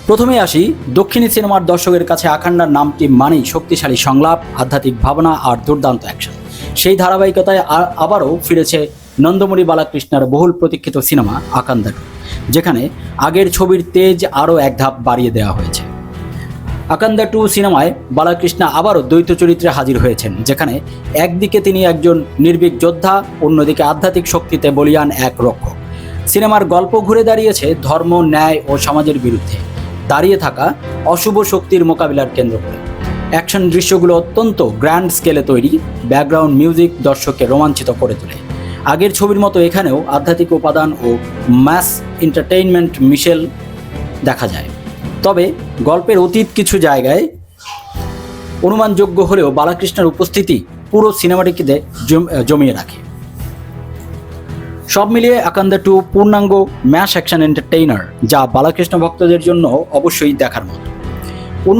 প্রথমে আসি দক্ষিণী সিনেমার দর্শকের কাছে আখান্ডার নামটি মানেই শক্তিশালী সংলাপ, আধ্যাত্মিক ভাবনা আর দুর্দান্ত অ্যাকশন। সেই ধারাবাহিকতায় আবারও ফিরেছে নন্দমুরি বালাকৃষ্ণের বহুল প্রতীক্ষিত সিনেমা আকান্দা 2, যেখানে আগের ছবির তেজ আরও এক ধাপ বাড়িয়ে দেওয়া হয়েছে। আকান্দা 2 সিনেমায় বালাকৃষ্ণ আবারও দ্বৈত চরিত্রে হাজির হয়েছেন, যেখানে একদিকে তিনি একজন নির্ভীক যোদ্ধা, অন্যদিকে আধ্যাত্মিক শক্তিতে বলীয়ান এক রক্ষক। সিনেমার গল্প ঘুরে দাঁড়িয়েছে ধর্ম, ন্যায় ও সমাজের বিরুদ্ধে দাঁড়িয়ে থাকা অশুভ শক্তির মোকাবিলার কেন্দ্র করে। অ্যাকশন দৃশ্যগুলো অত্যন্ত গ্র্যান্ড স্কেলে তৈরি, ব্যাকগ্রাউন্ড মিউজিক দর্শককে রোমাঞ্চিত করে তোলে। আগের ছবির মতো এখানেও আধ্যাত্মিক উপাদান ও ম্যাস এন্টারটেইনমেন্ট মিশেল দেখা যায়। তবে গল্পের অতীত কিছু জায়গায় অনুমানযোগ্য হলেও বালাকৃষ্ণের উপস্থিতি পুরো সিনেমাটিকে জমিয়ে রাখে। সব মিলিয়ে আকান্দা 2 পূর্ণাঙ্গ ম্যাশ অ্যাকশন এন্টারটেইনার, যা বালাকৃষ্ণ ভক্তদের জন্য অবশ্যই দেখার মতো।